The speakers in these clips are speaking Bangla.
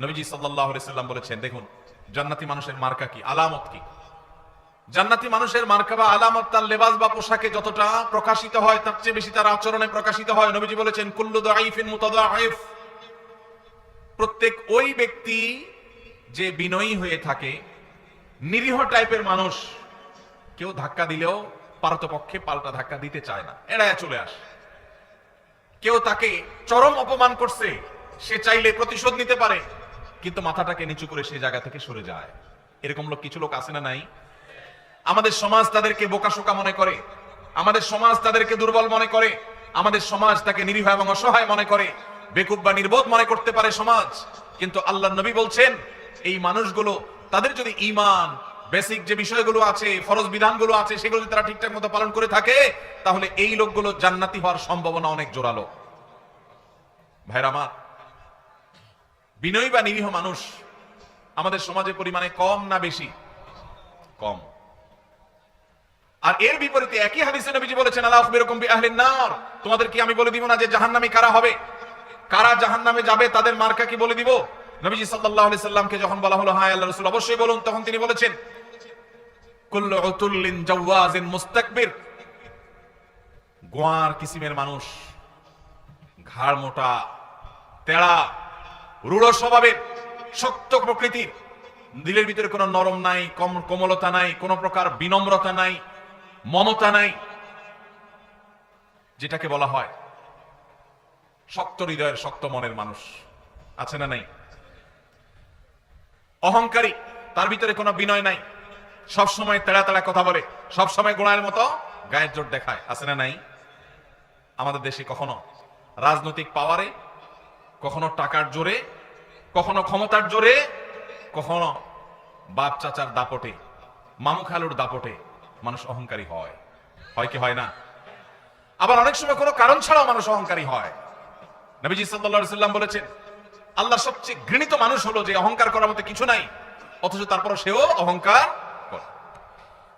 নবীজি সাল্লাল্লাহু আলাইহি সাল্লাম বলেছেন, দেখুন জান্নাতি মানুষের মার্কা কি, আলামত কি। জান্নাতি মানুষের মার্কা বা আলামত তার লেবাস বা পোশাকে যতটা প্রকাশিত হয় তার চেয়ে বেশি তার আচরণে প্রকাশিত হয়। নবীজি বলেছেন, কুল্লু দাঈফিন মুতাদাঈফ, প্রত্যেক ওই ব্যক্তি যে বিনয়ী হয়ে থাকে, নিরীহ টাইপের মানুষ, কেউ ধাক্কা দিলেও পারতপক্ষে পাল্টা ধাক্কা দিতে চায় না, এড়ায় চলে আসে। কেউ তাকে চরম অপমান করছে, সে চাইলে প্রতিশোধ নিতে পারে, কিন্তু মাথাটাকে নিচু করে সেই জায়গা থেকে সরে যায়। এরকম লোক কিছু লোক আছে না নাই? আমাদের সমাজ তাদেরকে বোকাশোকা মনে করে, আমাদের সমাজ তাদেরকে দুর্বল মনে করে, আমাদের সমাজ তাকে নিরীহ এবং অসহায় মনে করে, বেকুব বা নির্বোধ মনে করতে পারে সমাজ। কিন্তু আল্লাহর নবী বলছেন, এই মানুষগুলো তাদের যদি ঈমান, বেসিক যে বিষয়গুলো আছে, ফরজ বিধানগুলো আছে, সেগুলো যদি তারা ঠিকঠাক মতো পালন করে থাকে, তাহলে এই লোকগুলো জান্নাতি হওয়ার সম্ভাবনা অনেক জোরালো। ভাইরা আমার, বিনয়ী বা নিরীহ মানুষ আমাদের সমাজে পরিমাণে কম না বেশি? কম। আর এর বিপরীতে একই হাদিসে নবীজি বলেছেন, আলা আখবিরুকুম বিআহলিন নার, তোমাদের কি আমি বলে দিব না যে জাহান্নামী কারা হবে, কারা জাহান্নামে যাবে, তাদের মার্কা কি বলে দিব? নবীজি সাল্লাল্লাহু আলাইহি সাল্লামকে যখন বলা হলো, হ্যাঁ আল্লাহর রাসূল অবশ্যই বলুন, তখন তিনি বলেছেন, কুল্লু উতুল্লিন জাওয়াজিন মুস্তাকবির, গোয়ার কিসিমের মানুষ, ঘাড় মোটা, তেড়া, রূঢ় স্বভাবের, শক্ত প্রকৃতির, দিলের ভিতরে কোনো নরম নাই, কোমলতা নাই, কোনো প্রকার বিনম্রতা নাই, মমতা নাই, যেটাকে বলা হয় শক্ত হৃদয়ের, শক্ত মনের মানুষ আছে না নাই? অহংকারী, তার ভিতরে কোনো বিনয় নাই, সব সময় তেড়া তেড়া কথা বলে, সব সময় গোড়ার মতো গায়ের জোর দেখায়, আছে না নাই? আমাদের দেশে কখনো রাজনৈতিক পাওয়ারে, কখনো টাকার জোরে, কখনো ক্ষমতার জোরে, কখনো বাপ চাচার দাপটে, মামু খালুর দাপটে মানুষ অহংকারী হয়। হয় কি হয় না? আবার অনেক সময় কোনো কারণ ছাড়াও মানুষ অহংকারী হয়। নবীজি সাল্লাল্লাহু আলাইহি সাল্লাম বলেছেন, আল্লাহর সবচেয়ে ঘৃণিত মানুষ হলো যে অহংকার করার মতো কিছু নাই, অথচ তারপর সেও অহংকার করে।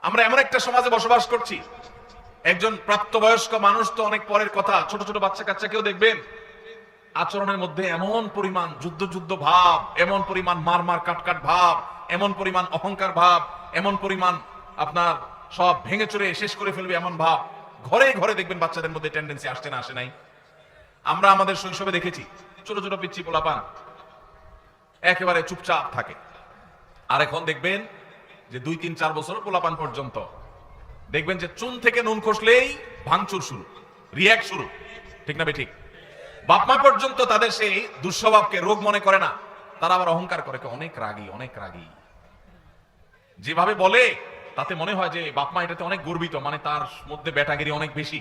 আমরা এমন একটা সমাজে বসবাস করছি, একজন প্রাপ্তবয়স্ক মানুষ তো অনেক পরের কথা, ছোট ছোট বাচ্চা কাচ্চাকেও দেখবেন আচরণের মধ্যে এমন পরিমাণ যুদ্ধ যুদ্ধ ভাব, এমন পরিমাণ মার মার কাট কাট ভাব, এমন পরিমাণ অহংকার ভাব, এমন পরিমাণ আপনার সব ভেঙে চুরে শেষ করে ফেলবে এমন ভাব, ঘরে ঘরে দেখবেন বাচ্চাদের মধ্যে টেন্ডেন্সি আসছে না, আসে নাই? আমরা আমাদের শৈশবে দেখেছি ছোট ছোট পিচ্চি পোলাপান একেবারে চুপচাপ থাকে, আর এখন দেখবেন যে 2-3-4 বছর পোলাপান পর্যন্ত দেখবেন যে চুন থেকে নুন খসলেই ভাঙচুর শুরু, রিয়াক্ট শুরু, ঠিক না বেঠিক? বাপমা পর্যন্ত তাদের সেই দুঃস্বভাবকে রোগ মনে করে না, তারা আবার অহংকার করে, অনেক রাগী, অনেক রাগী, যেভাবে বলে তাতে মনে হয় যে বাপমা এটাতে অনেক গর্বিত, মানে তার মধ্যে ব্যাটাগিরি অনেক বেশি।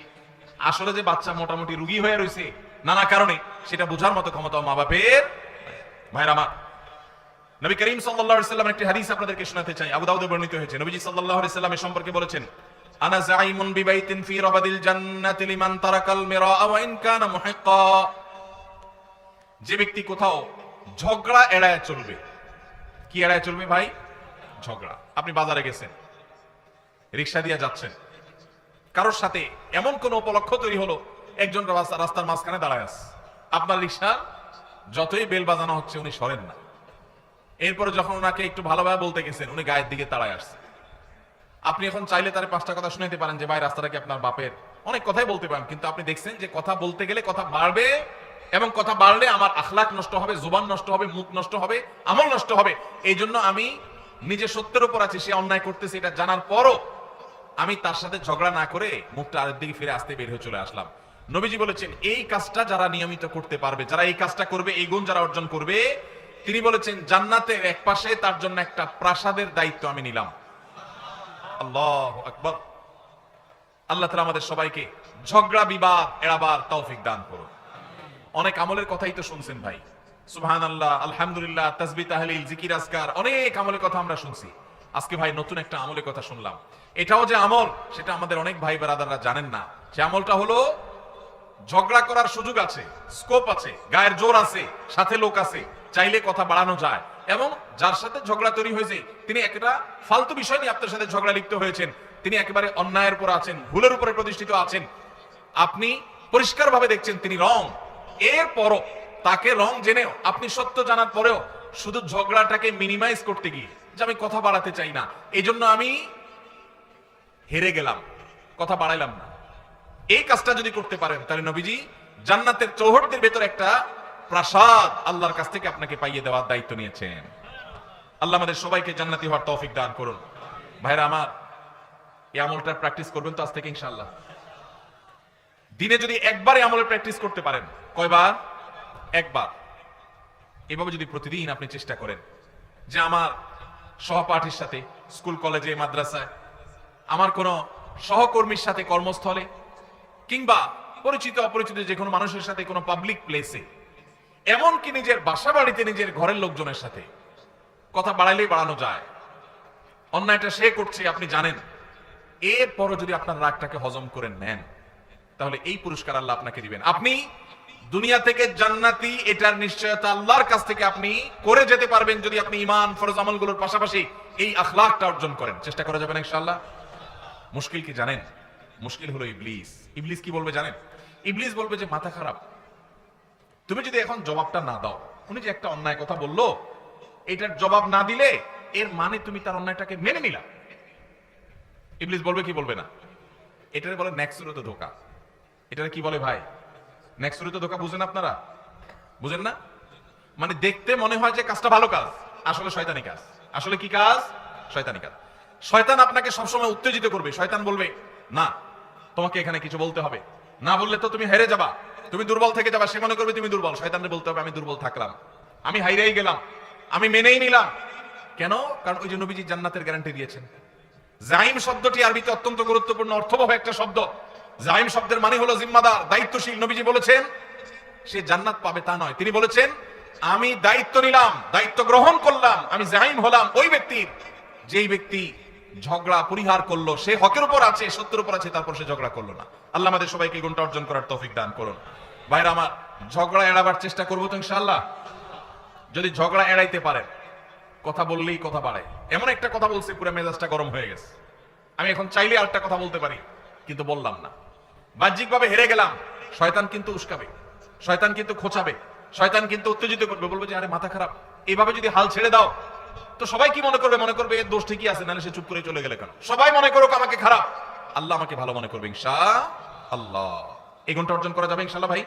আসলে যে বাচ্চা মোটামুটি রুগী হয়ে রয়েছে নানা কারণে, সেটা বোঝার মতো ক্ষমতা মা বাপের। ভাইরা আমার, নবী করিম সাল্লাল্লাহু আলাইহি সাল্লামের একটি হাদিস আপনাদেরকে শোনাতে চাই, আবু দাউদে বর্ণিত হয়েছে। নবীজি সাল্লাল্লাহু আলাইহি সাল্লাম এর সম্পর্কে বলেছেন, আনা যাইমুন বিবাইতিন ফি রাবাদিল জান্নাতি লিমান তারাকাল মিরাআ ওয়া ইন কানা মুহিক্কা, যে ব্যক্তি কোথাও ঝগড়া এড়ায় চলবে। কি এড়ায় চলবে ভাই? ঝগড়া। আপনি বাজারে গেছেন, রিকশা দিয়ে যাচ্ছেন, কারোর সাথে এমন কোন উপলক্ষ তৈরি হলো, একজন রাস্তার মাঝখানে দাঁড়ায় আছে, আপনার রিকশা যতই বেল বাজানো হচ্ছে উনি সরেন না। এরপরে যখন ওনাকে একটু ভালোভাবে বলতে গেছেন, উনি গায়ের দিকে তাড়ায় আসছে। আপনি এখন চাইলে তার 5টা কথা শুনাইতে পারেন যে ভাই রাস্তাটা কি আপনার বাপের, অনেক কথাই বলতে পারেন, কিন্তু আপনি দেখছেন যে কথা বলতে গেলে কথা বাড়বে, এবং কথা বাড়লে আমার আখলাক নষ্ট হবে, জুবান নষ্ট হবে, মুখ নষ্ট হবে, আমল নষ্ট হবে। এই জন্য আমি নিজে সত্যের উপর আছি, সে অন্যায় করতেছে এটা জানার পরও আমি তার সাথে ঝগড়া না করে মুখটা আরেক দিকে ফিরে আসতে বের হয়ে চলে আসলাম। নবীজি বলেছেন, এই কাজটা যারা নিয়মিত করতে পারবে, যারা এই কাজটা করবে, এই গুণ যারা অর্জন করবে, তিনি বলেছেন জান্নাতের এক পাশে তার জন্য একটা প্রাসাদের দায়িত্ব আমি নিলাম। আল্লাহু আকবার। আল্লাহ তাআলা আমাদের সবাইকে ঝগড়া বিবাদ এড়াবার তৌফিক দান করুন। অনেক আমলের কথাই তো শুনছেন ভাই, সুবহানাল্লাহ, আলহামদুলিল্লাহ, তাসবিহ, তাহলিল, জিকির, আজকার, অনেক আমলের কথা আমরা শুনছি। আজকে ভাই নতুন একটা আমলের কথা শুনলাম। এটাও যে আমল সেটা আমাদের অনেক ভাই ব্রাদাররা জানেন না। সে আমলটা হলো, ঝগড়া করার সুযোগ আছে, স্কোপ আছে, গায়ের জোর আছে, সাথে লোক আছে, চাইলে কথা বাড়ানো যায়, এবং যার সাথে ঝগড়া তৈরি হয়েছে তিনি একটা ফালতু বিষয় নিয়ে আপনার সাথে ঝগড়া লিপ্ত হয়েছেন, তিনি একেবারে অন্যায়ের উপর আছেন, ভুলের উপরে প্রতিষ্ঠিত আছেন, আপনি পরিষ্কারভাবে দেখছেন তিনি রং, এরপরও তাকে রং জেনেও, আপনি সত্য জানার পরেও শুধু ঝগড়াটাকে মিনিমাইজ করতে গিয়ে যে আমি কথা বাড়াতে চাই না, এই জন্য আমি হেরে গেলাম, কথা বাড়াইলাম না, এই কাজটা যদি করতে পারেন তাহলে নবীজি জান্নাতের চৌহদ্দির ভেতর একটা প্রাসাদ আল্লাহর কাছ থেকে আপনাকে পাইয়ে দেওয়ার দায়িত্ব নিয়েছেন। আল্লাহ আমাদের সবাইকে জান্নাতি হওয়ার তৌফিক দান করুন। ভাইরা আমার, এই আমলটা প্র্যাকটিস করবেন তো আজ থেকে ইনশাআল্লাহ। দিনে যদি একবারে আমলের প্র্যাকটিস করতে পারেন, কয়বার? একবার। এভাবে যদি প্রতিদিন আপনি চেষ্টা করেন যে আমার সহপাঠীর সাথে, স্কুল কলেজে মাদ্রাসায়, আমার কোন সহকর্মীর সাথে কর্মস্থলে, কিংবা পরিচিত অপরিচিত যে কোনো মানুষের সাথে কোনো পাবলিক প্লেসে, এমনকি নিজের বাসা বাড়িতে নিজের ঘরের লোকজনের সাথে কথা বাড়াইলেই বাড়ানো যায়। অন্যায়টা সে করছে আপনি জানেন, এরপরও যদি আপনার রাগটাকে হজম করে নেন তাহলে এই পুরস্কার আল্লাহ আপনাকে দিবেন। আপনি দুনিয়া থেকে জান্নাতি, এটার নিশ্চয়তা আল্লাহর কাছ থেকে আপনি করে যেতে পারবেন যদি আপনি ঈমান ফরজ আমলগুলোর পাশাপাশি এই আখলাকটা অর্জন করেন। চেষ্টা করা যাবে না ইনশাআল্লাহ? মুশকিল কি জানেন? মুশকিল হলো ইবলিস। ইবলিস কি বলবে জানেন? ইবলিস বলবে যে মাথা খারাপ, তুমি যদি এখন জবাবটা না দাও, উনি যে একটা অন্যায় কথা বললো, এটার জবাব না দিলে এর মানে তুমি তার অন্যায়টাকে মেনে নিলা। ইবলিস বলবে কি বলবে না? এটারে বলে নেক্সুরত ধোঁকা। এটারে কি বলে ভাই? নেক্সুরত ধোঁকা। বুঝেন আপনারা? বুঝেন না? মানে দেখতে মনে হয় যে কাজটা ভালো কাজ, আসলে শয়তানি কাজ। আসলে কি কাজ? শয়তানি কাজ। শয়তান আপনাকে সবসময় উত্তেজিত করবে। শয়তান বলবে না, তোমাকে এখানে কিছু বলতে হবে, না বললে তো তুমি হেরে যাবা, তুমি দুর্বল থেকে যাবা। সে মনে করবে তুমি দুর্বল। শয়তানকে বলতে হবে আমি দুর্বল থাকলাম, আমি হাইরেই গেলাম, আমি মেনেই নিলাম। কেন? কারণ ওই যে নবীজি জান্নাতের গ্যারান্টি দিয়েছেন। জাইম শব্দটি আরবিতে অত্যন্ত গুরুত্বপূর্ণ অর্থবহ একটা শব্দ। জাইম শব্দের মানে হলো জিম্মাদার, দায়িত্বশীল। নবীজি বলেছেন সে জান্নাত পাবে তা নয়, তিনি বলেছেন আমি দায়িত্ব নিলাম, দায়িত্ব গ্রহণ করলাম, আমি জাইম হলাম ওই ব্যক্তির যেই ব্যক্তি ঝগড়া পরিহার করলো, সে হকের উপর আছে, সত্যের উপর আছে, তারপর সে ঝগড়া করলো না। আল্লাহ আমাদের সবাইকে এই গুণটা অর্জন করার তৌফিক দান করুন। ভাইরা আমার, ঝগড়া এড়াবার চেষ্টা করবো তো ইনশাআল্লাহ। যদি ঝগড়া এড়াইতে পারেন, কথা বললেই কথা বাড়ায়, এমন একটা কথা বলছি পুরো মেজাজটা গরম হয়ে গেছে, আমি এখন চাইলে আরেকটা কথা বলতে পারি কিন্তু বললাম না, বাহ্যিকভাবে হেরে গেলাম। শয়তান কিন্তু উস্কাবে, শয়তান কিন্তু খোঁচাবে, শয়তান কিন্তু উত্তেজিত করবে, বলবে যে আরে মাথা খারাপ। এইভাবে যদি হাল ছেড়ে দাও তো সবাই কি মনে করবে? মনে করবে এর দোষ ঠিকই আছে, নাহলে সে চুপ করে চলে গেলে কেন? সবাই মনে করুক আমাকে খারাপ, আল্লাহ আমাকে ভালো মনে করবে ইনশাআল্লাহ। এই গুণটা অর্জন করা যাবে ইনশাআল্লাহ ভাই।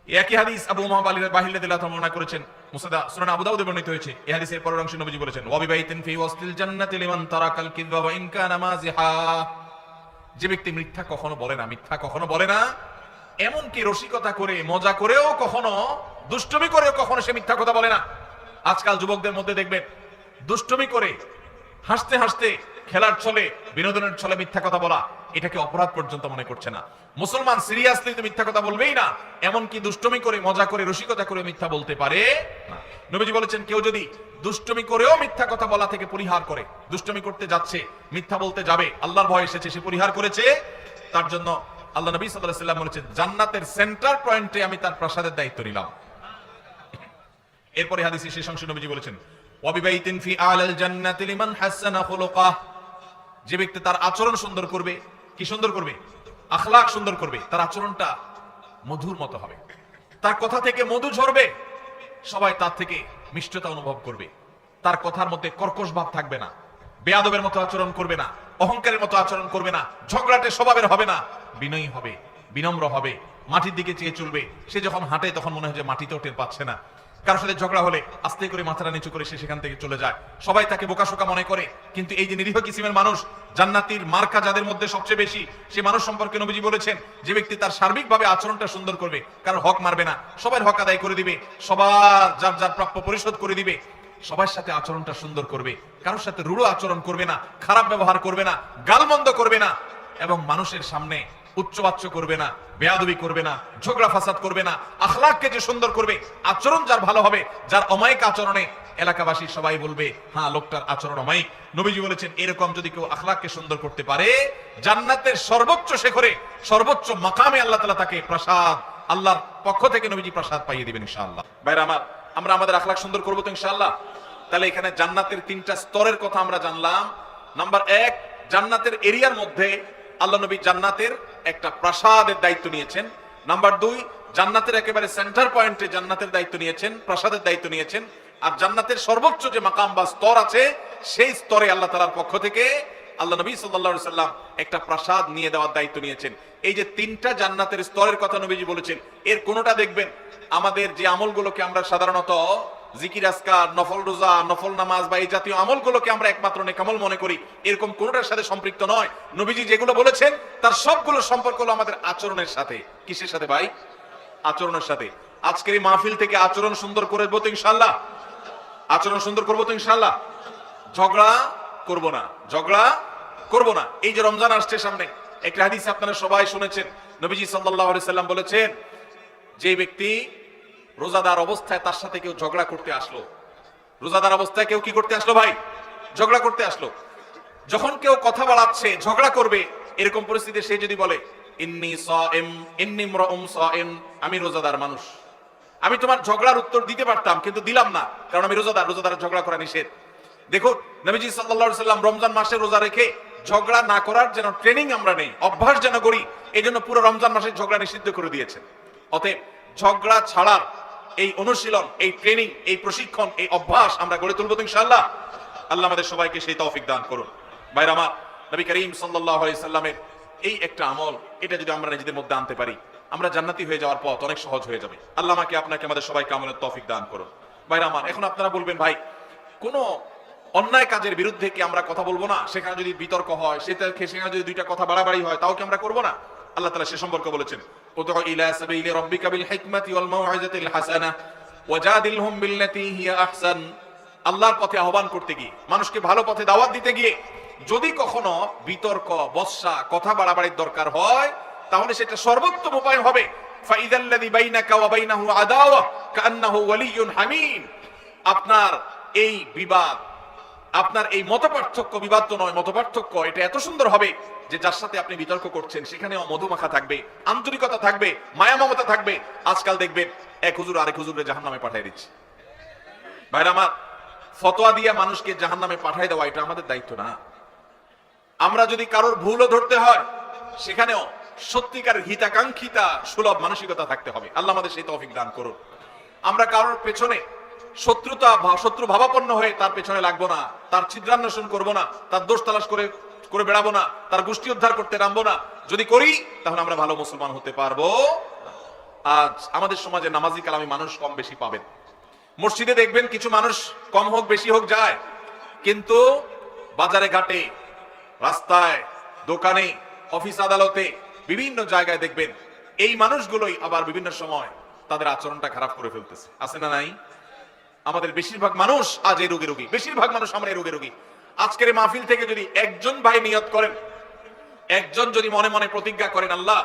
একই হাদিস আবু উমামা বাহির রাদিয়াল্লাহু তাআলা বর্ণনা করেছেন, মুসনাদ সুনান আবু দাউদে বর্ণিত হয়েছে। এই হাদিসের পরের অংশে নবীজি বলেছেন ওয়া বিবাইতিন ফি ওয়াসতিল জান্নাতি লিমান তারাকাল কিযবা ওয়া ইন কানা মাযিহা। যে ব্যক্তি মিথ্যা কখনো বলে না, মিথ্যা কখনো বলে না, এমন কি রসিকতা করে, মজা করেও কখনো, দুষ্টুমি করেও কখনো সে মিথ্যা কথা বলে না। আজকাল যুবকদের মধ্যে দেখবেন দুষ্টুমি করে, হাসতে হাসতে, খেলার ছলে, বিনোদনের ছলে মিথ্যা কথা বলা, এটাকে অপরাধ পর্যন্ত মনে করছে না। মুসলমান সিরিয়াসলি তো মিথ্যা কথা বলবেই না, এমনকি দুষ্টুমি করে, মজা করে, রসিকতা করে মিথ্যা বলতে পারে না। নবীজি বলেছেন কেউ যদি দুষ্টুমি করেও মিথ্যা কথা বলা থেকে পরিহার করে, দুষ্টুমি করতে যাচ্ছে, মিথ্যা বলতে যাবে, আল্লাহর ভয় এসেছে, সে পরিহার করেছে, তার জন্য আল্লাহ নবী সাল্লাল্লাহু আলাইহি ওয়াসাল্লাম বলেছেন জান্নাতের সেন্টার পয়েন্টে আমি তার প্রাসাদের দায়িত্ব নিলাম। এরপরে হাদিসের শেষ অংশে নবীজি বলেছেন ওয়া বিবাইতিন ফি আলাল জান্নাতি লিমান হাসানা খুলুকাহ। যে ব্যক্তি তার আচরণ সুন্দর করবে, কি সুন্দর করবে? আখলাক সুন্দর করবে, তার আচরণটা মধুর মতো হবে, তার কথা থেকে মধু ঝরবে, সবাই তার থেকে মিষ্টতা অনুভব করবে, তার কথার মধ্যে কর্কশ ভাব থাকবে না, বেয়াদবের মতো আচরণ করবে না, অহংকারের মতো আচরণ করবে না, ঝগড়াটে স্বভাবের হবে না, বিনয়ী হবে, বিনম্র হবে, মাটির দিকে চেয়ে চলবে। সে যখন হাঁটে তখন মনে হয় যে মাটিতেও টের পাচ্ছে না। কারোর সাথে ঝগড়া হলে আস্তে করে মাথাটা নিচু করে সে সেখান থেকে চলে যায়। সবাই তাকে বোকাশোকা মনে করে, কিন্তু এই যে নিরীহ কিসিমের মানুষ, জান্নাতীর মার্কা যাদের মধ্যে সবচেয়ে বেশি, সে মানুষ সম্পর্কে নবীজি বলেছেন যে ব্যক্তি তার সার্বিকভাবে আচরণটা সুন্দর করবে, কারোর হক মারবে না, সবার হক আদায় করে দিবে, সবার যার যার প্রাপ্য পরিশোধ করে দিবে, সবার সাথে আচরণটা সুন্দর করবে, কারোর সাথে রূঢ় আচরণ করবে না, খারাপ ব্যবহার করবে না, গালমন্দ করবে না, এবং মানুষের সামনে উচ্চবাচ্য করবে না, বেয়াদবি করবে না, ঝগড়া ফাসাদ করবে না। আখলাককে যে সুন্দর করবে, আচরণ যার ভালো হবে, যার অমায়িক আচরণে এলাকাবাসী সবাই বলবে হ্যাঁ লোকটার আচরণ অমায়িক। নবীজি বলেছেন এরকম যদি কেউ আখলাককে সুন্দর করতে পারে, জান্নাতের সর্বোচ্চ শিখরে, সর্বোচ্চ মাকামে আল্লাহ তাআলা তাকে প্রাসাদ, আল্লাহর পক্ষ থেকে নবীজি প্রাসাদ পাইয়ে দিবেন ইনশাআল্লাহ। ভাইরা আমার, আমরা আমাদের আখলাক সুন্দর করবো তো ইনশাআল্লাহ। তাহলে এখানে জান্নাতের তিনটা স্তরের কথা আমরা জানলাম। নাম্বার 1, জান্নাতের এরিয়ার মধ্যে আল্লাহ নবী জান্নাতের একটা প্রাসাদের দায়িত্ব নিয়েছেন। নাম্বার 2, জান্নাতের একেবারে সেন্টার পয়েন্টে জান্নাতের দায়িত্ব নিয়েছেন, প্রাসাদের দায়িত্ব নিয়েছেন। আর জান্নাতের সর্বোচ্চ যে মাকাম বা স্তর আছে, সেই স্তরে আল্লাহ তাআলার পক্ষ থেকে আল্লাহ নবী সাল্লাল্লাহু আলাইহি সাল্লাম একটা প্রাসাদ নিয়ে দেওয়ার দায়িত্ব নিয়েছেন। এই যে তিনটা জান্নাতের স্তরের কথা নবীজি বলেছেন, এর কোনোটা দেখবেন আমাদের যে আমলগুলোকে আমরা সাধারণত জিকির আজকার, নফল রোজা, নফল নামাজ বা এই জাতীয় আমলগুলোকে আমরা একমাত্র নেকামল মনে করি, এরকম কোনোটার সাথে সম্পৃক্ত নয়। নবীজি যেগুলো বলেছেন তার সবগুলো সম্পর্ক হলো আমাদের আচরণের সাথে। কিসের সাথে ভাই? আচরণের সাথে। আজকের এই মাহফিল থেকে আচরণ সুন্দর করবো তো ইনশাআল্লাহ? আচরণ সুন্দর করবো তো ইনশাআল্লাহ? ঝগড়া করব না, ঝগড়া করব না। এই যে রমজান আসছে সামনে, একটা হাদিস আপনারা সবাই শুনেছেন, নবীজি সাল্লাল্লাহু আলাইহি সাল্লাম বলেছেন, যে ব্যক্তি রোজাদার অবস্থায় তার সাথে কেউ ঝগড়া করতে আসলো, রোজাদার অবস্থায় কেউ কি করতে আসলো ভাই? ঝগড়া করতে আসলো। যখন কেউ কথা বাড়াচ্ছে, ঝগড়া করবে, এরকম পরিস্থিতিতে সে যদি বলে ইন্নী সাইম, ইন্নী ইমরাউম সাইম, আমি রোজাদার মানুষ, আমি তোমার ঝগড়ার উত্তর দিতে পারতাম কিন্তু দিলাম না, কারণ আমি রোজাদার, রোজাদার ঝগড়া করা নিষেধ। দেখুন নবীজি সাল্লাল্লাহু আলাইহি সাল্লাম রমজান মাসে রোজা রেখে ঝগড়া না করার যেন ট্রেনিং আমরা নেই, অভ্যাস যেন করি, এই জন্য পুরো রমজান মাসে ঝগড়া নিষিদ্ধ করে দিয়েছেন। অতএব ঝগড়া ছাড়ার এই অনুশীলন, এই ট্রেনিং, এই প্রশিক্ষণ, এই অভ্যাস আমরা গড়ে তুলবো তো ইনশাআল্লাহ। আল্লাহ আমাদের সবাইকে সেই তৌফিক দান করুন। ভাইরা আমার, নবী করিম সাল্লাল্লাহু আলাইহি সাল্লামের এই একটা আমল, এটা যদি আমরা নিজেদের মধ্যে আনতে পারি, আমরা জান্নাতি হয়ে যাওয়ার পথ অনেক সহজ হয়ে যাবে। আল্লাহ আমাকে আপনাকে আমাদের সবাইকে আমলের তৌফিক দান করুন। ভাইরা আমার, এখন আপনারা বলবেন ভাই, কোনো অন্যায় কাজের বিরুদ্ধে কি আমরা কথা বলবো না? সেখানে যদি বিতর্ক হয়, সেখানে যদি দুইটা কথা বাড়াবাড়ি হয়, তাও কি আমরা করবো না? আল্লাহ তাআলা সে সম্পর্কে বলেছেন, উদউ ইলা সাবিলি রাব্বিকা বিল হিকমাতি ওয়াল মাউইযাতিল হাসানাহ ওয়াজাদিলহুম বিল্লাতী হিয়া আহসান। আল্লাহর পথে আহ্বান করতে গিয়ে, মানুষকে ভালো পথে দাওয়াত দিতে গিয়ে যদি কখনো বিতর্ক, বর্ষা, কথা বাড়াবাড়ির দরকার হয়, তাহলে সেটা সর্বোত্তম উপায় হবে ফাইদাল্লাযী বাইনাকা ওয়া বাইনাহু আদাওয়া কান্নাহু ওয়ালিয়্যুন হামীম। আপনার এই বিবাদ, আপনার এই মতপার্থক্য, বিবাদ তো নয়, মতপার্থক্য, এটা এত সুন্দর হবে যে যার সাথে আপনি বিতর্ক করছেন সেখানে মধুমাখা থাকবে, আন্তরিকতা থাকবে, মায়া মমতা থাকবে। আজকাল দেখবেন এক হুজুর আরেক হুজুরে জাহান্নামে পাঠিয়ে দিচ্ছে। ভাইরা আমার, ফতোয়া দিয়ে মানুষকে জাহান্নামে পাঠিয়ে দেওয়া এটা আমাদের দায়িত্ব না। আমরা যদি কারোর ভুলও ধরতে হয়, সেখানেও সত্যিকার হিতাকাঙ্ক্ষিতা সুলভ মানসিকতা থাকতে হবে। আল্লাহ আমাদের সেই তৌফিক দান করুন। আমরা কারোর পেছনে শত্রু ভাবাপন্ন হয়ে তার পেছনে লাগবো না, তার ছিদ্রান্বেষণ করবো না, তার দোষ তালাশ করে বেড়াবো না, তার গোষ্ঠী উদ্ধার করতে নামবো না। যদি করি তাহলে আমরা ভালো মুসলমান হতে পারবো। আজ আমাদের সমাজে নামাজি কালামি মানুষ কম বেশি পাবেন। মসজিদে দেখবেন কিছু মানুষ কম হোক বেশি হোক যায়, কিন্তু বাজারে ঘাটে, রাস্তায়, দোকানে, অফিস আদালতে, বিভিন্ন জায়গায় দেখবেন এই মানুষগুলোই আবার বিভিন্ন সময় তাদের আচরণটা খারাপ করে ফেলতেছে। আছে না নাই? আমাদের বেশিরভাগ মানুষ আজ এই রোগী, বেশিরভাগ মানুষ আমরা এই রোগী। আজকের মাহফিল থেকে যদি একজন ভাই নিয়ত করেন, একজন যদি মনে মনে প্রতিজ্ঞা করেন, আল্লাহ,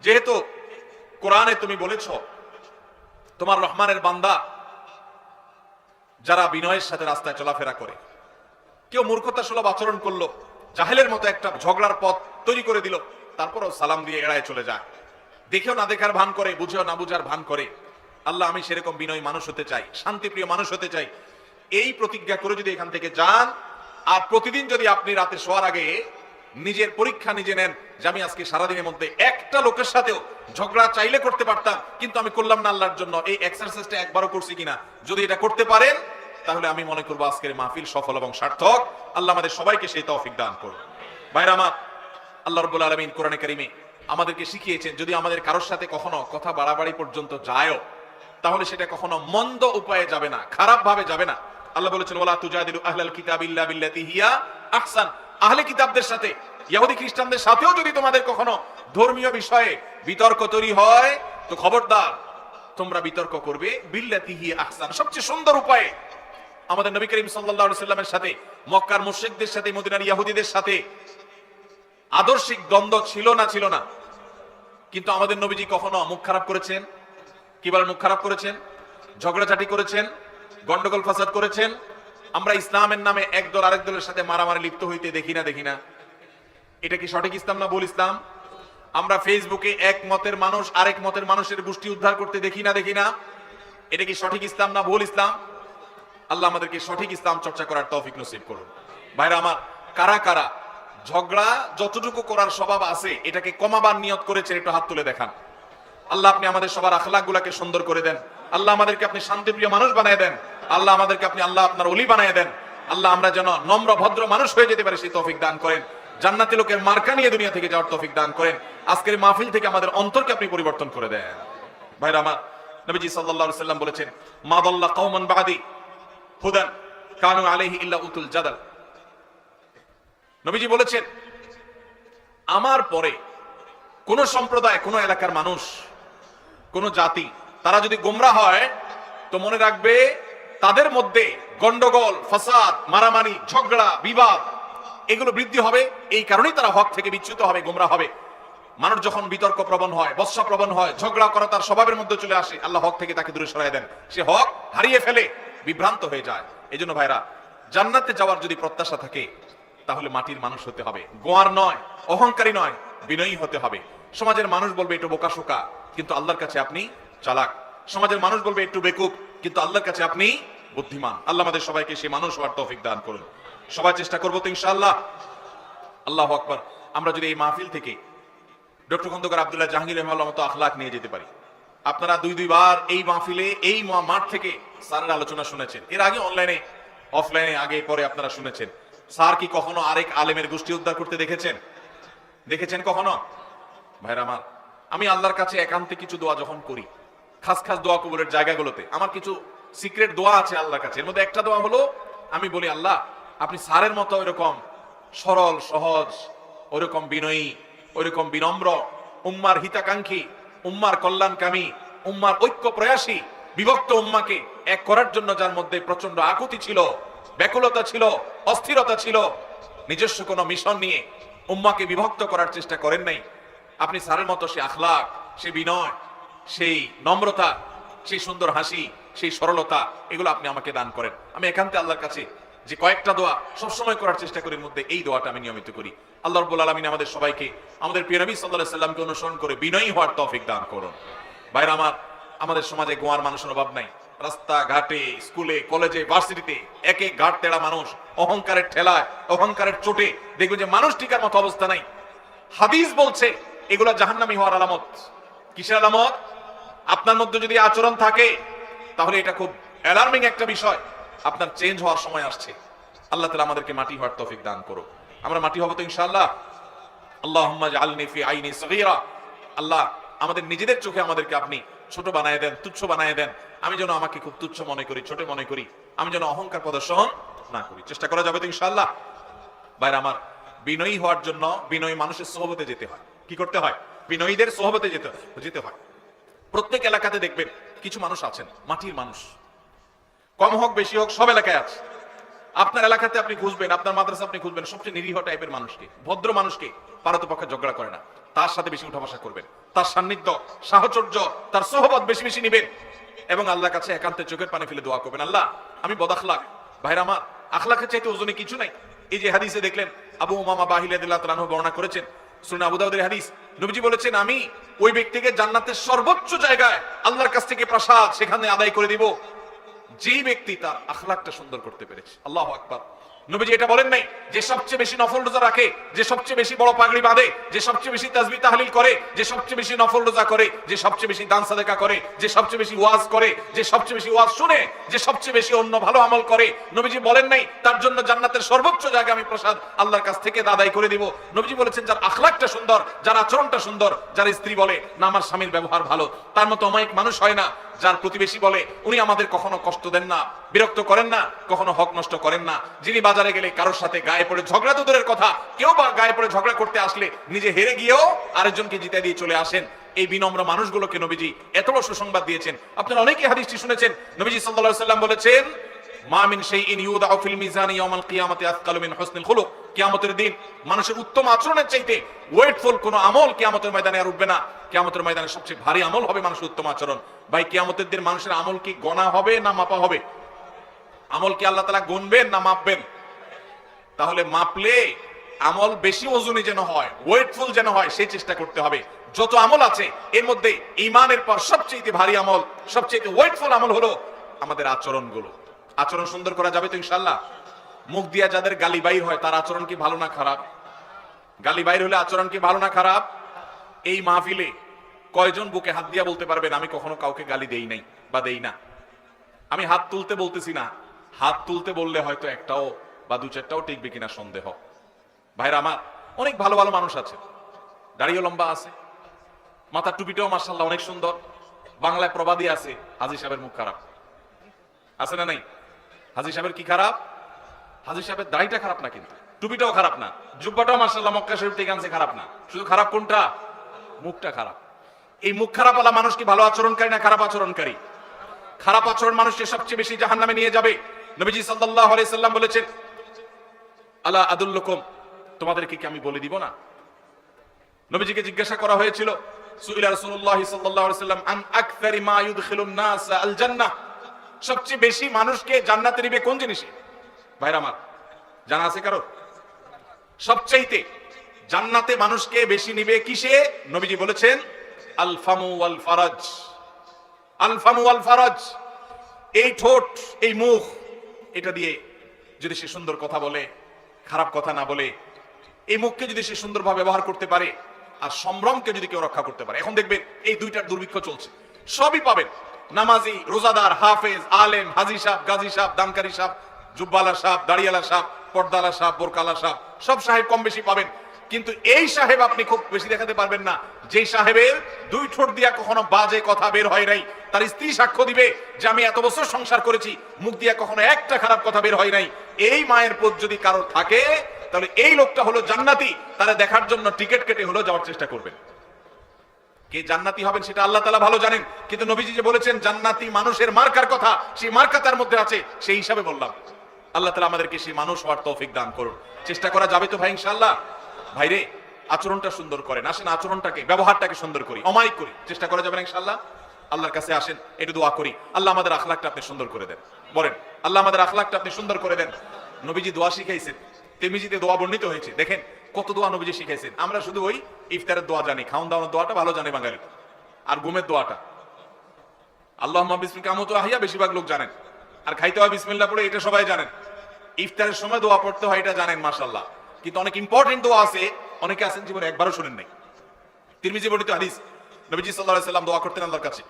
যেহেতু কোরআনে তুমি বলেছ তোমার রহমানের বান্দা যারা বিনয়ের সাথে রাস্তায় চলাফেরা করে, কেউ মূর্খতা সুলভ আচরণ করলো, জাহেলের মতো একটা ঝগড়ার পথ তৈরি করে দিল, তারপরও সালাম দিয়ে এড়ায় চলে যায়, দেখেও না দেখার ভান করে, বুঝেও না বুঝার ভান করে। আল্লাহ, আমি সেরকম বিনয়ী মানুষ হতে চাই, শান্তিপ্রিয় মানুষ হতে চাই। এই প্রতিজ্ঞা করে যদি এখান থেকে যান, আর প্রতিদিন যদি আপনি রাতে শোয়ার আগে নিজের পরীক্ষা নিজে নেন যে আমি আজকে সারাদিনের মধ্যে একটা লোকের সাথেও ঝগড়া চাইলে করতে পারতাম, কিন্তু আমি করলাম না আল্লাহর জন্য, এই এক্সারসাইজটা একবারও করছি কিনা, যদি এটা করতে পারেন তাহলে আমি মনে করবো আজকের মাহফিল সফল এবং সার্থক। আল্লাহ আমাদের সবাইকে সেই তৌফিক দান করুন। ভাইরা আমার, আল্লাহ রাব্বুল আলামিন কোরআনে কারীমে আমাদেরকে শিখিয়েছেন, যদি আমাদের কারোর সাথে কখনো কথা বাড়াবাড়ি পর্যন্ত যায়ও, তাহলে সেটা কখনো মন্দ উপায়ে যাবে না, খারাপ ভাবে যাবে না। আল্লাহ বলেছেন, ওয়ালা তুজাদিলু আহলাল কিতাবি ইল্লা বিল্লাতি হিয়া আহসান। আহলে কিতাবদের সাথে, ইহুদি খ্রিস্টানদের সাথেও যদি তোমাদের কখনো ধর্মীয় বিষয়ে বিতর্ক তৈরি হয়, তো খবরদার তোমরা বিতর্ক করবে বিল্লাতি হিয়া আহসান, সবচেয়ে সুন্দর উপায়ে। আমাদের নবী করিম সাল্লাল্লাহু আলাইহি সাল্লামের সাথে মক্কার মুশরিকদের সাথে, মদিনার ইহুদিদের সাথে আদর্শিক দ্বন্দ্ব ছিল না, কিন্তু আমাদের নবীজি কখনো মুখ খারাপ করেছেন? কি বলেন? মুখ খারাপ করেছেন, ঝগড়াঝাটি করেছেন, গন্ডগোল ফাসাদ করেছেন। আমরা ইসলামের নামে এক দল আরেক দলের সাথে মারামারি লিপ্ত হইতে দেখি না। এটা কি সঠিক ইসলাম না ভুল ইসলাম? আমরা ফেসবুকে এক মতের মানুষ আরেক মতের মানুষের গোষ্ঠী উদ্ধার করতে দেখি না। এটা কি সঠিক ইসলাম না ভুল ইসলাম? আল্লাহ আমাদেরকে সঠিক ইসলাম চর্চা করার তৌফিক নসিব করুন। ভাইরা আমার, কারা কারা ঝগড়া যতটুকু করার স্বভাব আছে এটাকে কমাবার নিয়ত করেছেন, একটু হাত তুলে দেখান। আল্লাহ, আপনি আমাদের সবার আখলাক গুলাকে সুন্দর করে দেন। আল্লাহ, আমাদেরকে আপনি শান্তিপ্রিয় মানুষ বানায় দেন। আল্লাহ আমাদেরকে আপনি আল্লাহ আপনার ওলি বানিয়ে দেন। আল্লাহ আমরা যেন নম্র ভদ্র মানুষ হয়ে যেতে পারি সেই তৌফিক দান করেন। জান্নাতি লোকের মার্কা নিয়ে দুনিয়া থেকে যাওয়ার তৌফিক দান করেন। আজকের মাহফিল থেকে আমাদের অন্তরকে আপনি পরিবর্তন করে দেন। ভাইরা আমার, নবীজি সাল্লাল্লাহু আলাইহি সাল্লাম বলেছেন, মা দাল্লা কওমান বাদি হুদান কানু আলাইহি ইল্লা উতুল জাদাল। নবীজি বলেছেন, আমার পরে কোন সম্প্রদায়, কোন এলাকার মানুষ, কোন জাতি তারা যদি গোমরা হয় তো মনে রাখবে তাদের মধ্যে গন্ডগোল, ফাসাদ, মারামারি, ঝগড়া, বিবাদ এগুলো বৃদ্ধি হবে। এই কারণেই তারা হক থেকে বিচ্যুত হবে, গোমরা হবে। মানুষ যখন বিতর্ক প্রবণ হয়, বর্ষা প্রবণ হয়, ঝগড়া করা তার স্বভাবের মধ্যে চলে আসে, আল্লাহ হক থেকে তাকে দূরে সরাই দেন। সে হক হারিয়ে ফেলে, বিভ্রান্ত হয়ে যায়। এই জন্য ভাইরা, জান্নাতে যাওয়ার যদি প্রত্যাশা থাকে তাহলে মাটির মানুষ হতে হবে, গোয়ার নয়, অহংকারী নয়, বিনয়ী হতে হবে। সমাজের মানুষ বলবে একটু বোকাশোকা, কিন্তু আল্লাহর কাছে আপনি চালাক। সমাজের মানুষ বলবে একটু বেকুব, কিন্তু আল্লাহর কাছে আপনি বুদ্ধিমান। আল্লাহ আমাদের সবাইকে সেই মানুষ হওয়ার তৌফিক দান করুন। সবাই চেষ্টা করবো তো ইনশাআল্লাহ। আল্লাহু আকবার। আমরা যদি এই মাহফিল থেকে ডক্টর খন্দকার আব্দুল্লাহ জাহাঙ্গীর রহমাল্লাহ মতো আখলাক নিয়ে যেতে পারি। আপনারা দুইবার এই মাহফিলে, এই মাঠ থেকে স্যারের আলোচনা শুনেছেন। এর আগে অনলাইনে, অফলাইনে, আগে পরে আপনারা শুনেছেন। স্যার কি কখনো আরেক আলেমের গোষ্ঠী উদ্ধার করতে দেখেছেন? দেখেছেন কখনো? ভাইরা আমার, আমি আল্লাহর কাছে একান্তে কিছু দোয়া যখন করি, খাস খাস দোয়া কবুলের জায়গাগুলোতে আমার কিছু সিক্রেট দোয়া আছে আল্লাহর কাছে। এর মধ্যে একটা দোয়া হলো, আমি বলি, আল্লাহ আপনি স্যারের মতো ওইরকম সরল সহজ, ওইরকম বিনয়ী, ওইরকম বিনম্র, উম্মার হিতাকাঙ্ক্ষী, উম্মার কল্যাণকামী, উম্মার ঐক্য প্রয়াসী, বিভক্ত উম্মাকে এক করার জন্য যার মধ্যে প্রচন্ড আকুতি ছিল, ব্যাকুলতা ছিল, অস্থিরতা ছিল, নিজস্ব কোনো মিশন নিয়ে উম্মাকে বিভক্ত করার চেষ্টা করেন নাই। আপনি স্যারের মতো সেই আখলাক, সেই বিনয়, সেই নম্রতা, সেই সুন্দর হাসি, সেই সরলতা, এগুলো আপনি আমাকে দান করেন। আমি একান্তে আল্লাহর কাছে যে কয়েকটা দোয়া সবসময় করার চেষ্টা করি, মধ্যে এই দোয়াটা আমি নিয়মিত করি। আল্লাহ রাব্বুল আলামিন আমাদের সবাইকে আমাদের প্রিয় নবী সাল্লাল্লাহু আলাইহি সাল্লামকে অনুসরণ করে বিনয়ী হওয়ার তৌফিক দান করুন। ভাইরা আমার, আমাদের সমাজে গোয়ার মানুষের অভাব নাই। রাস্তা ঘাটে, স্কুলে, কলেজে, ভার্সিটিতে এক এক ঘাট তেড়া মানুষ, অহংকারের ঠেলায়, অহংকারের চোটে দেখবেন যে মানুষ টিকার মতো অবস্থা নাই। হাদিস বলছে এগুলা জাহান্নামী হওয়ার আলামত। কিসের আলামত? আপনার মধ্যে যদি আচরণ থাকে তাহলে এটা খুব অ্যালার্মিং একটা বিষয়, আপনার চেঞ্জ হওয়ার সময় আসছে। আল্লাহ তাআলা আমাদেরকে মাটি হওয়ার তৌফিক দান করুন। আমরা মাটি হব তো ইনশাআল্লাহ। আল্লাহুম্মা জাআলনি ফি আইনি সগীরা। আল্লাহ আমাদের নিজেদের চোখে আমাদেরকে আপনি ছোট বানায় দেন, তুচ্ছ বানায় দেন। আমি যেন আমাকে খুব তুচ্ছ মনে করি, ছোট মনে করি। আমি যেন অহংকার প্রদর্শন না করি। চেষ্টা করা যাবে তো ইনশাআল্লাহ। ভাইরা আমার, বিনয়ী হওয়ার জন্য বিনয়ী মানুষের সোহবতে যেতে হয়। কি করতে হয়? বিনয়ীদের সোহবতে যেতে হয়। প্রত্যেক এলাকাতে দেখবেন কিছু মানুষ আছেন মাটির মানুষ, কম হোক বেশি হোক সব এলাকায় আছে। আপনার এলাকাতে আপনি খুঁজবেন, আপনার মাদ্রাসা আপনি খুঁজবেন, সবচেয়ে নিরীহ টাইপের মানুষকে, ভদ্র মানুষকে, পারতপক্ষে ঝগড়া করে না, তার সাথে বেশি উঠা বসা করবেন, তার সান্নিধ্য, সাহচর্য, তার সোহবত বেশি বেশি নিবেন এবং আল্লাহর কাছে একান্তে চোখের পানি ফেলে দোয়া করবেন, আল্লাহ আমি বদাখলাক। ভাইরা আমার, আখলাকের চাইতে ওজনে কিছু নাই। এই যে হাদিসে দেখলেন আবু উমামা বাহিলী রাদিয়াল্লাহু তাআলা আনহু বর্ণনা করেছেন, সুনান আবু দাউদের হাদিস, নবীজি বলেছেন আমি ওই ব্যক্তিকে জান্নাতের সর্বোচ্চ জায়গায় আল্লাহর কাছ থেকে প্রসাদ সেখানে আদায় করে দিব যে ব্যক্তি তার আখলাকটা সুন্দর করতে পেরেছে। আল্লাহু আকবার। নবীজি এটা বলেন নাই যে সবচেয়ে বেশি নফল রোজা রাখে, যে সবচেয়ে বেশি বড় পাগড়ি বাঁধে, যে সবচেয়ে বেশি তাসবিহ তাহলিল করে, যে সবচেয়ে বেশি নফল রোজা করে, যে সবচেয়ে বেশি দান সাদাকা করে, যে সবচেয়ে বেশি ওয়াজ করে, যে সবচেয়ে বেশি ওয়াজ শুনে, যে সবচেয়ে বেশি অন্য ভালো আমল করে। নবীজি বলেন নাই তার জন্য জান্নাতের সর্বোচ্চ জায়গা আমি প্রসাদ আল্লাহর কাছ থেকে আদায় করে দিব। নবীজি বলেছেন যার আখলাকটা সুন্দর, যার আচরণটা সুন্দর, যার স্ত্রী বলে না আমার স্বামীর ব্যবহার ভালো, তার মতো অমায়িক মানুষ হয় না। যার প্রতিবেশী বলে উনি আমাদের কখনো কষ্ট দেন না, বিরক্ত করেন না, কখনো হক নষ্ট করেন না, যিনি বাজারে গেলে কারোর সাথে গায়ে পড়ে ঝগড়া তো দূরের কথা, কেউ বা গায়ে পড়ে ঝগড়া করতে আসলে নিজে হেরে গিয়েও আরেকজনকে জিতে দিয়ে চলে আসেন, এই বিনম্র মানুষগুলোকে নবীজি এত বড় সুসংবাদ দিয়েছেন। আপনারা অনেকেই হাদিসটি শুনেছেন। নবীজি সাল্লাল্লাহু আলাইহি সাল্লাম বলেছেন মা মিন শাইইন ইউদাউ ফিল মিজানি ইয়াউমাল কিয়ামাতি আসকালু মিন হুসনিল খুলুক। কিয়ামতের দিন মানুষের উত্তম আচরণের চাইতে ওয়েটফুল কোন আমল কিয়ামতের ময়দানে আর উঠবে না। কিয়ামতের ময়দানে সবচেয়ে ভারী আমল হবে মানুষের উত্তম আচরণ। ভাই কিয়ামতের দিন মানুষের আমল কি গণা হবে না মাপা হবে? আমল কি আল্লাহ তাআলা গুনবেন না মাপবেন? তাহলে মাপলে আমল বেশি ওজনী যেন হয়, ওয়েটফুল যেন হয়, সেই চেষ্টা করতে হবে। যত আমল আছে এর মধ্যে ঈমানের পর সবচেয়ে ভারী আমল, সবচেয়ে ওয়েটফুল আমল হলো আমাদের আচরণগুলো। আচরণ সুন্দর করা যাবে তো ইনশাআল্লাহ। মুখ দিয়া যাদের গালি বাইর হয় তার আচরণ কি ভালো না খারাপ? গালি বাইর হলে আচরণ কি ভালো না খারাপ? এই মাহফিলে কয়জন বুকে হাত দিয়া বলতে পারবেন আমি কখনো কাউকে গালি দেই নাই বা দেই না? আমি হাত তুলতে বলতেছি না, হাত তুলতে বললে হয়তো একটাও বা দু চারটাও টিকবে কিনা সন্দেহ। ভাইরা আমার, অনেক ভালো ভালো মানুষ আছে, দাড়িও লম্বা আছে, মাথার টুপিটাও মাশাআল্লাহ অনেক সুন্দর। বাংলায় প্রবাদী আছে, হাজী সাহেবের মুখ খারাপ, আছে না নাই? হাজী সাহেবের কি খারাপ? হাজী সাহেবের দাড়িটা খারাপ না, কিন্তু টুপিটাও খারাপ না, জুব্বাটাও মাশাআল্লাহ মক্কা শরীফ থেকে আনছে, খারাপ না। শুধু খারাপ কোনটা? মুখটা খারাপ। এই মুখ খারাপ ওয়ালা মানুষ কি ভালো আচরণকারী না খারাপ আচরণকারী? খারাপ আচরণ মানুষকে সবচেয়ে বেশি জাহান্নামে নিয়ে যাবে। নবীজি সাল্লাল্লাহু আলাইহি সাল্লাম বলেছেন, আলা আদুল্লুকুম, তোমাদেরকে কি আমি বলে দিব না? নবীজিকে জিজ্ঞাসা করা হয়েছিল, সুইলা রাসূলুল্লাহ সাল্লাল্লাহু আলাইহি সাল্লাম আন আকসারি মা ইউদখিলুন নাস আল জান্নাহ, সবচেয়ে বেশি মানুষকে জান্নাতে নিবে কোন জিনিসে? ভাইরা আমার, জানা আছে কারো? সবচাইতে জান্নাতে মানুষকে বেশি নিবে কিসে? নবীজি বলেছেন আল ফামু ওয়াল ফারাজ। আল ফামু ওয়াল ফারাজ, এই ঠোঁট, এই মুখ, এটা দিয়ে যদি সে সুন্দর কথা বলে, খারাপ কথা না বলে, এই মুখকে যদি সে সুন্দরভাবে ব্যবহার করতে পারে, আর সম্ভ্রমকে যদি কেউ রক্ষা করতে পারে। এখন দেখবেন এই দুইটার দুর্ভিক্ষ চলছে, সবই পাবেন, নামাজি, রোজাদার, হাফেজ, আলেম, হাজি সাহেব, গাজী সাহেব, দানকারী সাহেব, জুব্বালা সাহেব, দাড়িয়ালা সাহেব, পর্দালা সাহেব, বোরকালা সাহেব, সব সাহেব কম বেশি পাবেন। কিন্তু এই সাহেব আপনি খুব বেশি দেখাতে পারবেন না, যেই সাহেবের দুই ঠোঁট দিয়া কখনো বাজে কথা বের হয় নাই। তার স্ত্রী সাক্ষ্য দিবে যে আমি এত বছর সংসার করেছি, মুখ দিয়া কখনো একটা খারাপ কথা বের হয় নাই। এই মায়ের পথ যদি কারো থাকে, তাহলে এই লোকটা হলো জান্নাতি। তারা দেখার জন্য টিকিট কেটে হলো যাওয়ার চেষ্টা করবেন। কে জান্নাতি হবেন সেটা আল্লাহ তাআলা ভালো জানেন, কিন্তু নবীজি যে বলেছেন জান্নাতি মানুষের মার্কার কথা, সেই মার্কা তার মধ্যে আছে, সেই হিসাবে বললাম। আল্লাহ তাআলা আমাদেরকে সেই মানুষ হওয়ার তৌফিক দান করুন। চেষ্টা করা যাবে তো ভাই ইনশাআল্লাহ? ভাইরে, আচরণটা সুন্দর করেন, আসেন আচরণটাকে, ব্যবহারটাকে সুন্দর করি, অমায়িক করি। চেষ্টা করা যাবে না ইনশাআল্লাহ? আল্লাহর কাছে আসেন, একটু দোয়া করি, আল্লাহ আমাদের আখলাকটা আপনি সুন্দর করে দেন। বলেন, আল্লাহ আমাদের আখলাকটা আপনি সুন্দর করে দেন। নবীজি দোয়া শিখাইছেন, তিরমিজিতে দোয়া বর্ণিত হয়েছে, দেখেন কত দোয়া নবীজি শিখাইছেন। আমরা শুধু ওই ইফতারের দোয়া জানি, খাওন দাওয়ানোর দোয়াটা ভালো জানে বাঙালি, আর ঘুমের দোয়াটা আল্লাহুম্মা বিসমিকা আমুতু ওয়া আহইয়া বেশিরভাগ লোক জানেন, আর খাইতে হয় বিসমিল্লাহ পড়ে, এটা সবাই জানেন। ইফতারের সময় দোয়া পড়তে হয়, এটা জানেন মাশাআল্লাহ। কিন্তু অনেক ইম্পর্টেন্ট দোয়া আছে, অনেকে আছেন জীবনে একবারও শুনেন নাই। তিরমিজি বর্ণিত হাদিস, নবীজি সাল্লাল্লাহু আলাইহি সাল্লাম দোয়া করতেন আল্লাহর কাছে,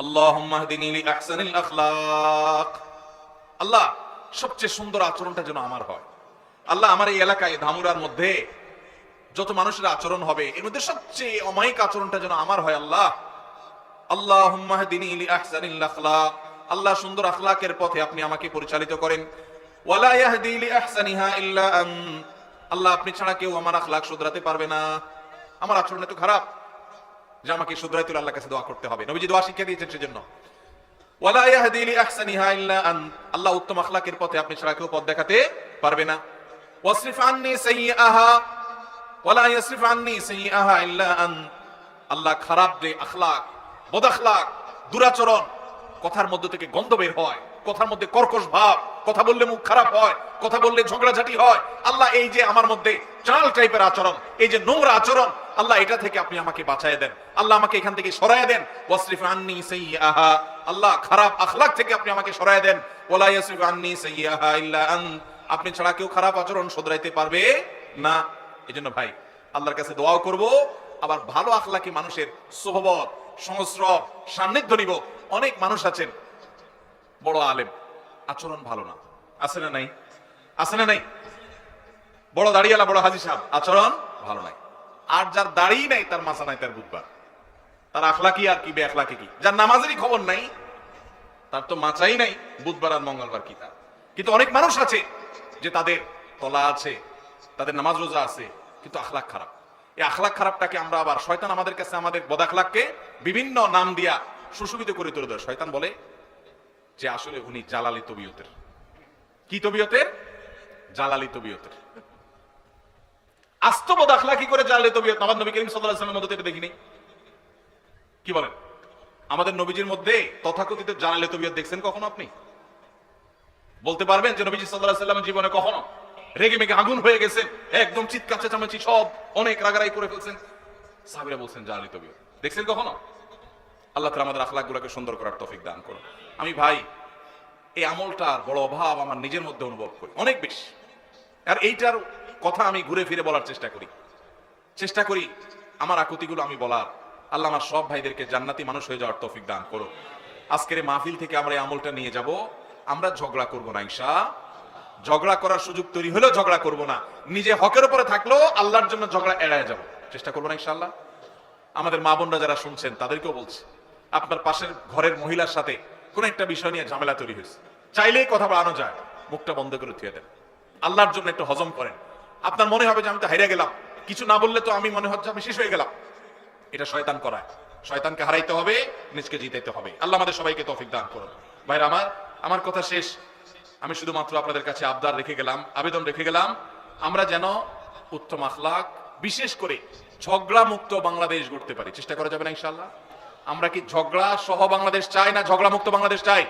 আল্লাহুম্মা হদিনি লি আহসানিল আখলাক, আল্লাহ সবচেয়ে সুন্দর আচরণটা যেন আমার হয়। আল্লাহ আমার এই এলাকায় ধামুরার মধ্যে যত মানুষের আচরণ হবে, এর মধ্যে সবচেয়ে অমায়িক আচরণটা যেন আমার হয়। আল্লাহ, আল্লাহুম্মা হদিনি লি আহসানিল আখলাক, আল্লাহ সুন্দর আখলাকের পথে আপনি আমাকে পরিচালিত করেন। ওয়ালা ইয়াহদি লি আহসানিহা ইল্লা আন্ত, আল্লাহ আপনি ছাড়া কেউ আমার আখলাক শুধরাতে পারবে না। আমার আচরণ এত খারাপ যে আমাকে শুধরাইতে হলে আল্লাহর কাছে দোয়া করতে হবে। নবীজি দোয়া শিখিয়ে দিয়েছেন সেজন্য। ওয়ালা ইয়াহদি লি আহসানিহা ইল্লা আন্ত, আল্লাহ উত্তম আখলাকের পথে আপনি ছাড়া কেউ পথ দেখাতে পারবে না। ওয়াসরিফ আন্নি সাইয়্যাহা ওয়ালা ইয়াসরিফ আন্নি সাইয়্যাহা ইল্লা আন্ত, আল্লাহ খারাপ যে আখলাক, বদ আখলাক, দুরাচরণ, কথার মধ্য থেকে গন্ধ বের হয়, কথার মধ্যে কর্কশ ভাব, কথা বললে মুখ খারাপ হয়, কথা বললে ঝগড়াঝাটি হয়, আল্লাহ এই যে আমার মধ্যে চাল টাইপের আচরণ, এই যে নোংরা আচরণ, আল্লাহ এটা থেকে আপনি আমাকে বাঁচায় দেন, আল্লাহ আমাকে এখান থেকে সরায় দেন। ওয়াসরিফ আন্নি সাইয়্যাহা, আল্লাহ খারাপ আখলাক থেকে আপনি আমাকে সরায় দেন। ওয়ালা ইয়াসরিফ আন্নি সাইয়্যাহা ইল্লা আন্ত, আপনি ছাড়া কেউ খারাপ আচরণ শুধরাইতে পারবে না। এজন্য ভাই আল্লাহর কাছে দোয়াও করব, আবার ভালো আখলাকি মানুষের সোহবত, সংস্রব, সান্নিধ্য নিব। অনেক মানুষ আছেন বড় আলেম, আচরণ ভালো না, আছে না নাই? আছে না নাই? বড় দাড়িওয়ালা, বড় হাজী সাহেব, আচরণ ভালো নাই। আর যার দাড়ি নাই তার মাথা নাই, তার বুধবার, তার আখলাকি আর কি বে আখলাকি কি। যার নামাজেরই খবর নাই তার তো মাচাই নাই, বুধবার আর মঙ্গলবার কি তার। কিন্তু অনেক মানুষ আছে যে তাদের তলা আছে, তাদের নামাজ রোজা আছে, কিন্তু আখলাক খারাপ। এই আখলাক খারাপটাকে আমরা আবার, শয়তান আমাদের কাছে আমাদের বদাখলাককে বিভিন্ন নাম দিয়া সুশোভিত করে তুলে দেয়। শয়তান বলে যে আসলে উনি জালালি তবিয়তের। কি তবিয়তের? জালালি তবিয়তের। আস্ত বদাখলাকি করে জালালি তবিয়ত আমার নবী করিম সাল্লাল্লাহু আলাইহি ওয়াসাল্লামের মধ্যে এটা দেখিনি। কি বলেন? আমাদের নবীজির মধ্যে তথাকথিত জালালি তবিয়ত দেখছেন কখনো আপনি? বলতে পারবেন যে নবীজি সাল্লাল্লাহু আলাইহি ওয়াসাল্লামের জীবনে কখনো রেগে মেগে আগুন হয়ে গেছেন, একদম চিৎকার চেঁচামেচি সব অনেক রাগারাগি করে ফেলছেন, সাহাবীরা বলছেন জালালি তবিয়ত দেখছেন কখনো? আল্লাহ তাআলা আমাদের আখলাকগুলোকে সুন্দর করার তৌফিক দান করুন। আমি ভাই এই আমলটার বড় অভাব আমার নিজের মধ্যে অনুভব করি অনেক বেশি, আর এইটার কথা আমি ঘুরে ফিরে বলার চেষ্টা করি আমার আকুতিগুলো আমি বলার। আল্লাহ আমার সব ভাইদেরকে জান্নাতি মানুষ হয়ে যাওয়ার তৌফিক দান করুন। আজকের এই মাহফিল থেকে আমরা এই আমলটা নিয়ে যাব, আমরা ঝগড়া করব না ইনশাআল্লাহ। ঝগড়া করার সুযোগ তৈরি হলেও ঝগড়া করব না, নিজে হকের উপরে থাকলেও আল্লাহর জন্য ঝগড়া এড়ায় যাব, চেষ্টা করবো না ইনশাআল্লাহ। আমাদের মা বোনরা যারা শুনছেন তাদেরকেও বলছি, আপনার পাশের ঘরের মহিলার সাথে কোন একটা বিষয় নিয়ে ঝামেলা তৈরি হয়েছে, চাইলেই কথা বলানো যায়, মুখটা বন্ধ করে থুয়ে দেন, আল্লাহর জন্য একটু হজম করেন। আপনার মনে হবে যে আমি তো হারিয়ে গেলাম, কিছু না বললে তো আমি মনে হচ্ছে আমি শেষ হয়ে গেলাম। এটা শয়তান করায়, শয়তানকে হারাইতে হবে, নিজকে জিতাইতে হবে। আল্লাহ আমাদের সবাইকে তৌফিক দান করুন। ভাইরা আমার কথা শেষ। আমি শুধুমাত্র আপনাদের কাছে আবদার রেখে গেলাম, আবেদন রেখে গেলাম, আমরা যেন উত্তম আখলাক, বিশেষ করে ঝগড়া মুক্ত বাংলাদেশ গড়তে পারি। চেষ্টা করা যাবে না ইনশাআল্লাহ? আমরা কি ঝগড়া সহ বাংলাদেশ চাই না ঝগড়া মুক্ত বাংলাদেশ চাই?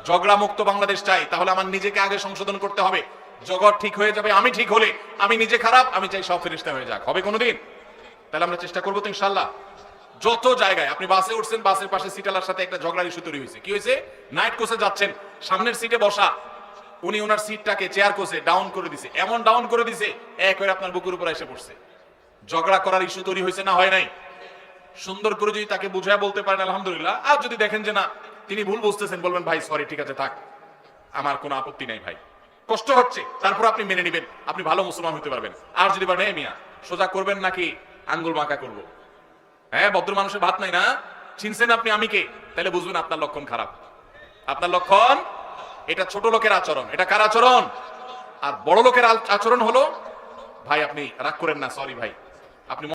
ঝগড়া মুক্ত বাংলাদেশ চাই। তাহলে আমার নিজেকে আগে সংশোধন করতে হবে। জগৎ ঠিক হয়ে যাবে আমি ঠিক হলে, আমি নিজে খারাপ, আমি চাই সব ফেরেশতা হয়ে যাক, হবে কোনোদিন? তাহলে আমরা চেষ্টা করবো তো ইনশাআল্লাহ। যত জায়গায় আপনি বাসে উঠছেন, বাসের পাশে সিটালার সাথে একটা ঝগড়ার ইস্যু তৈরি হয়েছে, কি হয়েছে? নাইট কোচে যাচ্ছেন, সামনের সিটে বসা উনি ওনার সিটটাকে চেয়ার কোচে ডাউন করে দিছে, এমন ডাউন করে দিছে এক হয়ে আপনার বুকের উপর এসে পড়ছে। ঝগড়া করার ইস্যু তৈরি হয়েছে না হয় নাই? সুন্দর করে যদি তাকে বুঝায় বলতে পারেন আলহামদুলিল্লাহ, আর যদি দেখেন যে না তিনি ভুল বুঝতেছেন, বলবেন ভাই সরি, ঠিক আছে থাক, আমার কোনো আপত্তি নাই ভাই, কষ্ট হচ্ছে, তারপর আপনি মেনে নেবেন, আপনি ভালো মুসলমান হতে পারবেন। আর যদি বলেন মিয়া সোজা করবেন নাকি আঙ্গুল বাঁকা করবো, হ্যাঁ ভদ্র মানুষের ভাত নাই না, চিনছেন আপনি আমি কে, তাহলে বুঝবেন আপনার লক্ষণ খারাপ। আপনার লক্ষণ, এটা ছোট লোকের আচরণ। এটা কার আচরণ? আর বড় লোকের আচরণ হলো ভাই আপনি রাগ করেন না, সরি ভাই, আপনি